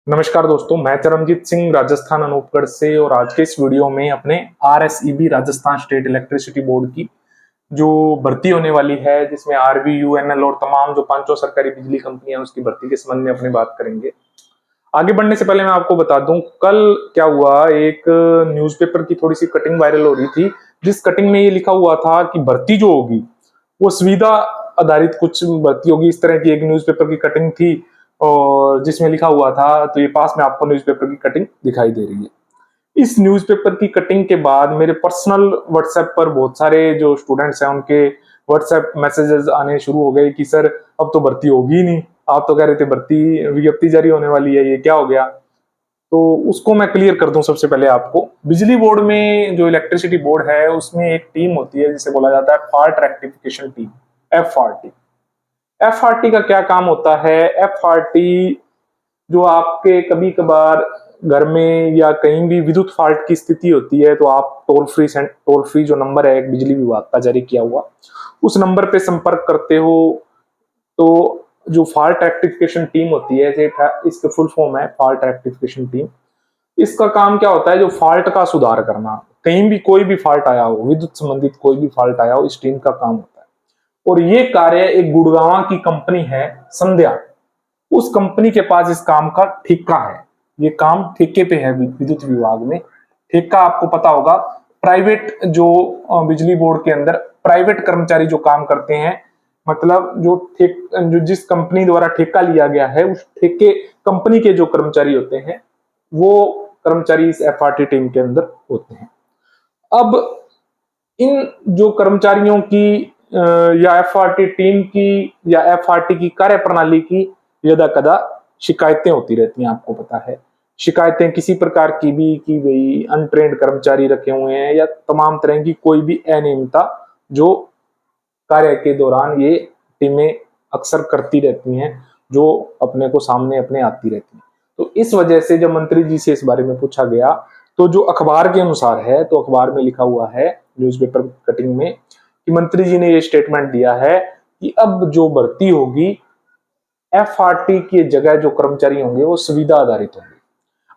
नमस्कार दोस्तों, मैं चरणजीत सिंह राजस्थान अनूपगढ़ से। और आज के इस वीडियो में अपने RSEB Rajasthan state electricity board की जो भर्ती होने वाली है, जिसमें RV, UNL और तमाम जो पांचों सरकारी बिजली कंपनियां उसकी भर्ती के संबंध में अपनी बात करेंगे। आगे बढ़ने से पहले मैं आपको बता दूं, कल क्या हुआ, एक न्यूज़पेपर की थोड़ी सी कटिंग वायरल हो रही थी, जिस कटिंग में ये लिखा हुआ था कि भर्ती जो होगी वो सुविधा आधारित कुछ भर्ती होगी। इस तरह की एक न्यूज़पेपर की कटिंग थी और जिसमें लिखा हुआ था, तो ये पास में आपको न्यूज़पेपर की कटिंग दिखाई दे रही है। इस न्यूज़पेपर की कटिंग के बाद मेरे पर्सनल व्हाट्सएप पर बहुत सारे जो स्टूडेंट्स हैं उनके व्हाट्सएप मैसेजेस आने शुरू हो गए कि सर अब तो भर्ती होगी ही नहीं, आप तो कह रहे थे भर्ती विज्ञप्ति जारी होने वाली है, ये क्या हो गया। तो उसको मैं क्लियर कर दूं। सबसे पहले आपको बिजली बोर्ड में जो इलेक्ट्रिसिटी बोर्ड है उसमें एक टीम होती है जिसे बोला जाता है fault rectification team, FRT। FRT का क्या काम होता है? FRT जो आपके कभी कभार घर में या कहीं भी विद्युत फॉल्ट की स्थिति होती है, तो आप टोल फ्री जो नंबर है एक बिजली विभाग का जारी किया हुआ, उस नंबर पे संपर्क करते हो। तो जो फॉल्ट रेक्टिफिकेशन टीम होती है, इसके फुल फॉर्म है फॉल्ट रेक्टिफिकेशन टीम। इसका काम क्या होता है? जो फॉल्ट का सुधार करना, कहीं भी कोई भी फॉल्ट आया हो, विद्युत संबंधित कोई भी फॉल्ट आया हो, इस टीम का काम होता है। और ये कार्य एक गुड़गांव की कंपनी है संध्या, उस कंपनी के पास इस काम का ठेका है। ये काम ठेके पे है विद्युत विभाग में। ठेका आपको पता होगा, प्राइवेट जो बिजली बोर्ड के अंदर प्राइवेट कर्मचारी जो काम करते हैं, मतलब जो जिस कंपनी द्वारा ठेका लिया गया है, उस ठेके कंपनी के जो कर्मचारी होते हैं वो कर्मचारी इस FRT टीम के अंदर होते हैं। अब इन जो कर्मचारियों की या FRT टीम की या FRT की कार्य प्रणाली की यदा कदा शिकायतें होती रहती हैं। आपको पता है, शिकायतें किसी प्रकार की भी की गई, अनट्रेंड कर्मचारी रखे हुए हैं या तमाम तरह की कोई भी अनियमितता जो कार्य के दौरान ये टीमें अक्सर करती रहती हैं, जो अपने को सामने अपने आती रहती हैं। तो इस वजह से जब मंत्री जी से इस बारे में पूछा गया, तो जो अखबार के अनुसार है, तो अखबार में लिखा हुआ है न्यूज़पेपर कटिंग में कि मंत्री जी ने ये स्टेटमेंट दिया है कि अब जो भर्ती होगी, FRT की जगह जो कर्मचारी होंगे वो सुविधा आधारित होंगे।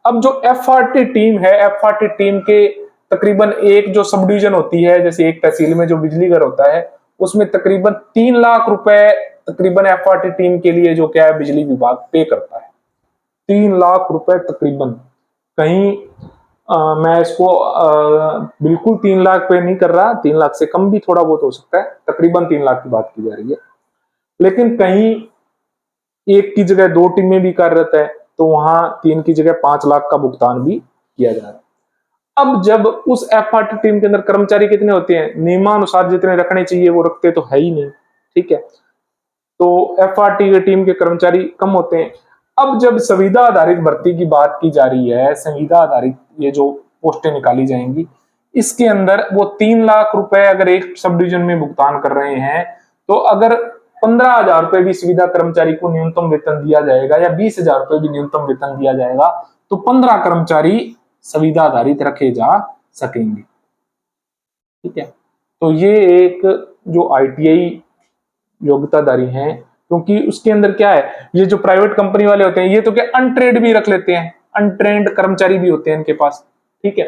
अब जो FRT टीम है, FRT टीम के तकरीबन एक जो सब डिवीजन होती है, जैसे एक तहसील में जो बिजली घर होता है, उसमें तकरीबन 3 लाख रुपए तकरीबन FRT टीम के लिए जो क्या है बिजली विभाग पे करता है। 3 लाख रुपए तकरीबन। कहीं मैं इसको बिल्कुल 3 लाख पे नहीं कर रहा, 3 लाख से कम भी थोड़ा बहुत हो सकता है, तकरीबन 3 लाख की बात की जा रही है। लेकिन कहीं एक की जगह 2 टीमें भी कार्यरत है, तो वहां 3 की जगह 5 लाख का भुगतान भी किया जा रहा है। अब जब उस FRT टीम के अंदर कर्मचारी कितने होते हैं? नियमानुसार जितने रखने चाहिए वो रखते तो है ही नहीं, ठीक है। तो FRT की टीम के कर्मचारी कम होते हैं। अब जब संविदा आधारित भर्ती की बात की जा रही है, संविदा आधारित ये जो पोस्टें निकाली जाएंगी, इसके अंदर वो 3 लाख रुपए अगर एक सब डिवीजन में भुगतान कर रहे हैं, तो अगर 15,000 रुपए भी सुविधा कर्मचारी को न्यूनतम वेतन दिया जाएगा या 20,000 रुपए भी न्यूनतम वेतन दिया जाएगा, तो 15 कर्मचारी सुविधा आधारित रखे जा सकेंगे, ठीक है। तो ये एक जो ITI योग्यताधारी हैं, क्योंकि उसके अंदर क्या है, ये जो प्राइवेट कंपनी वाले होते हैं ये तो क्या अनट्रेंड भी रख लेते हैं, अनट्रेंड कर्मचारी भी होते हैं इनके पास, ठीक है।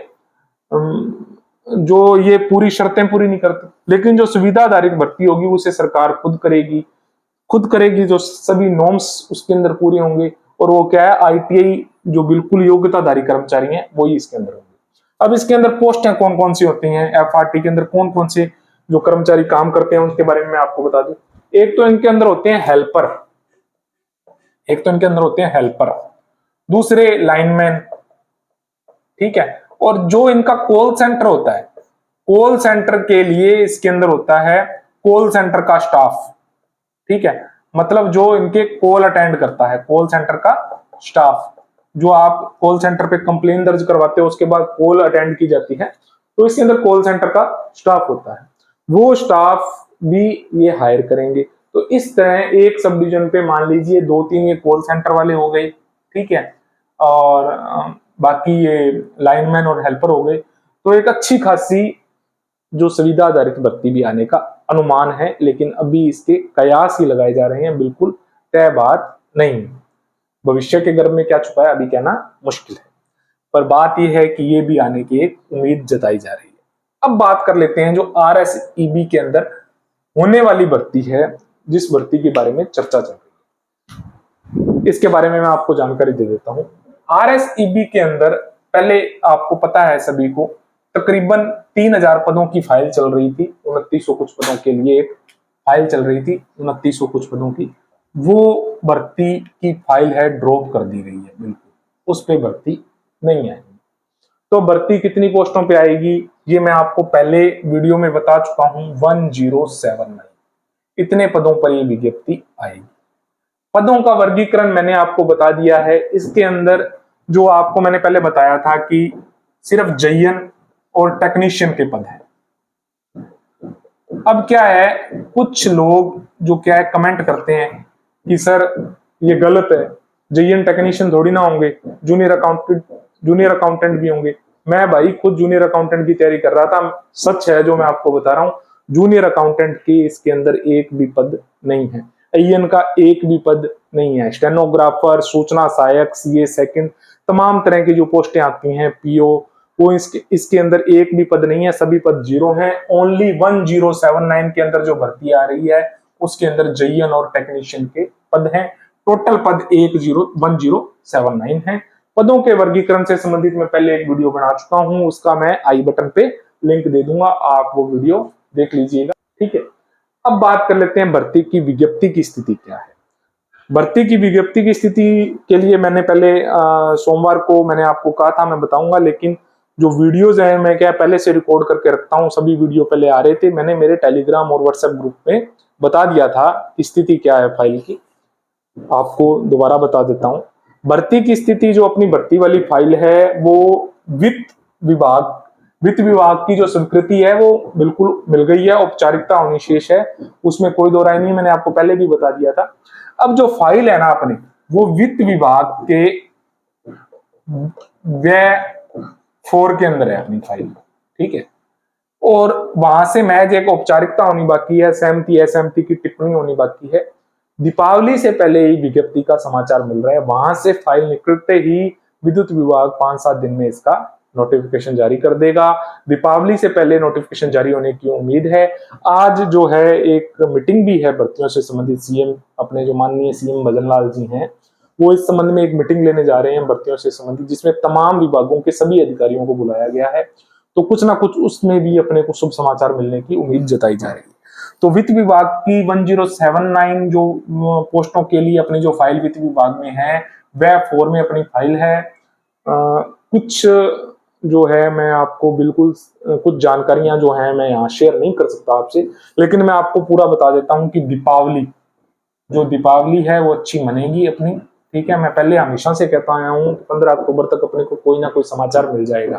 जो ये पूरी शर्तें पूरी नहीं करते। लेकिन जो सुविधा आधारित भर्ती होगी उसे सरकार खुद करेगी, जो सभी नॉर्म्स उसके अंदर पूरे होंगे, और वो क्या है, ITI जो बिल्कुल योग्यताधारी कर्मचारी हैं वो ही इसके अंदर होंगे। अब इसके अंदर पोस्टें कौन कौन सी होती हैं, FRT के अंदर कौन कौन से जो कर्मचारी काम करते हैं उसके बारे में मैं आपको बता दूं। एक तो इनके अंदर होते हैं हेल्पर, दूसरे लाइनमैन, ठीक है। और जो इनका कॉल सेंटर होता है, कॉल सेंटर के लिए इसके अंदर होता है कॉल सेंटर का स्टाफ, ठीक है। मतलब जो इनके कॉल अटेंड करता है, कॉल सेंटर का स्टाफ, जो आप कॉल सेंटर पे कंप्लेन दर्ज करवाते हो उसके बाद कॉल अटेंड की जाती है, तो इसके अंदर कॉल सेंटर का स्टाफ होता है, वो स्टाफ भी ये हायर करेंगे। तो इस तरह एक सब डिवीजन पे मान लीजिए 2-3 ये कॉल सेंटर वाले हो गए, ठीक है, और बाकी ये लाइनमैन और हेल्पर हो गए। तो एक अच्छी खासी जो सुविधा आधारित भर्ती भी आने का अनुमान है, लेकिन अभी इसके कयास ही लगाए जा रहे हैं, बिल्कुल तय बात नहीं। भविष्य के गर्भ में क्या छुपा है अभी कहना मुश्किल है, पर बात यह है कि ये भी आने की एक उम्मीद जताई जा रही है। अब बात कर लेते हैं जो RSEB के अंदर होने वाली भर्ती है, जिस भर्ती के बारे में चर्चा चल रही है, इसके बारे में मैं आपको जानकारी दे देता हूं। RSEB के अंदर पहले आपको पता है सभी को तकरीबन 3000 पदों की फाइल चल रही थी, 2900 कुछ पदों के लिए एक फाइल चल रही थी, 2900 कुछ पदों की। वो भर्ती की फाइल है ड्रॉप कर दी गई है, बिल्कुल उस पर भर्ती नहीं आएगी। तो भर्ती कितनी पोस्टों पे आएगी ये मैं आपको पहले वीडियो में बता चुका हूं, 1079 इतने पदों पर ये विज्ञप्ति आएगी। पदों का वर्गीकरण मैंने आपको बता दिया है। इसके अंदर जो आपको मैंने पहले बताया था कि सिर्फ जयन और टेक्नीशियन के पद हैं। अब क्या है, कुछ लोग जो क्या है कमेंट करते हैं कि सर ये गलत है, जयन टेक्नीशियन थोड़ी ना होंगे, जूनियर अकाउंटेंट भी होंगे। मैं भाई खुद जूनियर अकाउंटेंट की तैयारी कर रहा था, सच है जो मैं आपको बता रहा हूं। जूनियर अकाउंटेंट की इसके अंदर एक भी पद नहीं है, AN का एक भी पद नहीं है। स्टेनोग्राफर, सूचना सहायक, CA सेकंड, तमाम तरह की जो पोस्टें आती हैं, PO, वो इसके अंदर एक भी पद नहीं है, सभी पद 0 हैं। ओनली 1079 के अंदर जो भर्ती आ रही है उसके अंदर जयन और टेक्नीशियन के पद हैं। टोटल पद 1079 है। पदों के वर्गीकरण से संबंधित मैं पहले एक वीडियो बना चुका हूं, उसका मैं आई बटन पे लिंक दे दूंगा, आप वो वीडियो देख लीजिएगा, ठीक है। अब बात कर लेते हैं भर्ती की विज्ञप्ति की स्थिति क्या है। भर्ती की विज्ञप्ति की स्थिति के लिए मैंने पहले सोमवार को मैंने आपको कहा था मैं बताऊंगा, लेकिन जो वीडियोज हैं मैं क्या पहले से रिकॉर्ड करके रखता हूं, सभी वीडियो पहले आ रहे थे, मैंने मेरे टेलीग्राम और व्हाट्सएप ग्रुप में बता दिया था स्थिति क्या है फाइल की, आपको दोबारा बता देता हूं। भर्ती की स्थिति जो अपनी भर्ती वाली फाइल है वो वित्त विभाग की जो स्वीकृति है वो बिल्कुल मिल गई है, औपचारिकता होनी शेष है, उसमें कोई दो राय नहीं, मैंने आपको पहले भी बता दिया था। अब जो फाइल है ना अपनी, वो वित्त विभाग के व्यय 4 के अंदर है अपनी फाइल, ठीक है। और वहां से महज एक औपचारिकता होनी बाकी है, सहमति असहमति की टिप्पणी होनी बाकी है। दीपावली से पहले ही विज्ञप्ति का समाचार मिल रहा है, वहां से फाइल निकलते ही विद्युत विभाग 5-7 दिन में इसका नोटिफिकेशन जारी कर देगा। दीपावली से पहले नोटिफिकेशन जारी होने की उम्मीद है। आज जो है एक मीटिंग भी है भर्तियों से संबंधित, सीएम अपने जो माननीय CM भजन लाल जी हैं वो इस संबंध में एक मीटिंग लेने जा रहे हैं भर्तियों से संबंधित, जिसमें तमाम विभागों के सभी अधिकारियों को बुलाया गया है। तो कुछ ना कुछ उसमें भी अपने को शुभ समाचार मिलने की उम्मीद जताई जा रही है। तो वित्त विभाग की 1079 जो पोस्टों के लिए अपनी जो फाइल वित्त विभाग में है वह 4 में अपनी फाइल है। कुछ जो है मैं आपको बिल्कुल कुछ जानकारियां जो है मैं यहाँ शेयर नहीं कर सकता आपसे, लेकिन मैं आपको पूरा बता देता हूं कि दीपावली है वो अच्छी मनेगी अपनी, ठीक है। मैं पहले हमेशा से कहता आया हूं कि 15 अक्टूबर तक अपने को कोई ना कोई समाचार मिल जाएगा,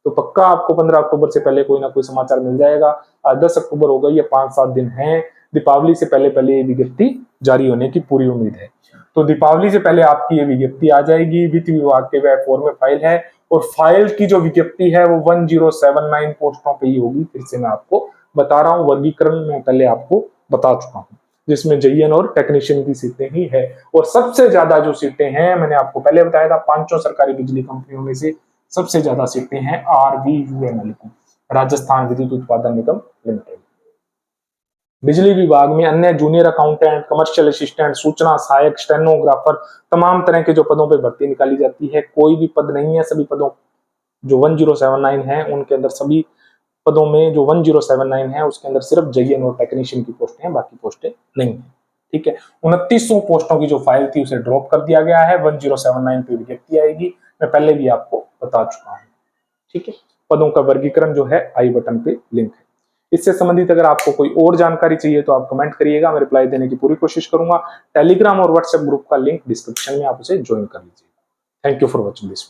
तो पक्का आपको 15 अक्टूबर से पहले कोई ना कोई समाचार मिल जाएगा। आज 10 अक्टूबर हो गई, ये 5-7 दिन हैं, दीपावली से पहले ये विज्ञप्ति जारी होने की पूरी उम्मीद है। तो दीपावली से पहले आपकी ये विज्ञप्ति आ जाएगी। वित्त विभाग के व्यय 4 में फाइल है और फाइल की जो विज्ञप्ति है वो 1079 पोस्टों पे ही होगी। फिर से मैं आपको बता रहा हूँ, वर्गीकरण में पहले आपको बता चुका हूँ, जिसमें जयन और टेक्नीशियन की सीटें ही है। और सबसे ज्यादा जो सीटें हैं मैंने आपको पहले बताया था, 5 सरकारी बिजली कंपनियों में से सबसे ज्यादा सीटें हैं RVUNL को, राजस्थान विद्युत उत्पादन निगम लिमिटेड। बिजली विभाग में अन्य जूनियर अकाउंटेंट, कमर्शियल असिस्टेंट, सूचना सहायक, स्टेनोग्राफर, तमाम तरह के जो पदों पर भर्ती निकाली जाती है, कोई भी पद नहीं है। सभी पदों जो 1079 है उनके अंदर सभी पदों में जो 1079 है उसके अंदर सिर्फ जयन और टेक्नीशियन की पोस्टें हैं, बाकी पोस्टें नहीं है, ठीक है। 2900 पोस्टों की जो फाइल थी उसे ड्रॉप कर दिया गया है, 1079 पे विज्ञप्ति आएगी, मैं पहले भी आपको बता चुका हूं, ठीक है। पदों का वर्गीकरण जो है आई बटन पे लिंक है। इससे संबंधित अगर आपको कोई और जानकारी चाहिए तो आप कमेंट करिएगा, मैं रिप्लाई देने की पूरी कोशिश करूंगा। टेलीग्राम और व्हाट्सएप ग्रुप का लिंक डिस्क्रिप्शन में आप उसे ज्वाइन कर लीजिएगा। Thank you for watching this.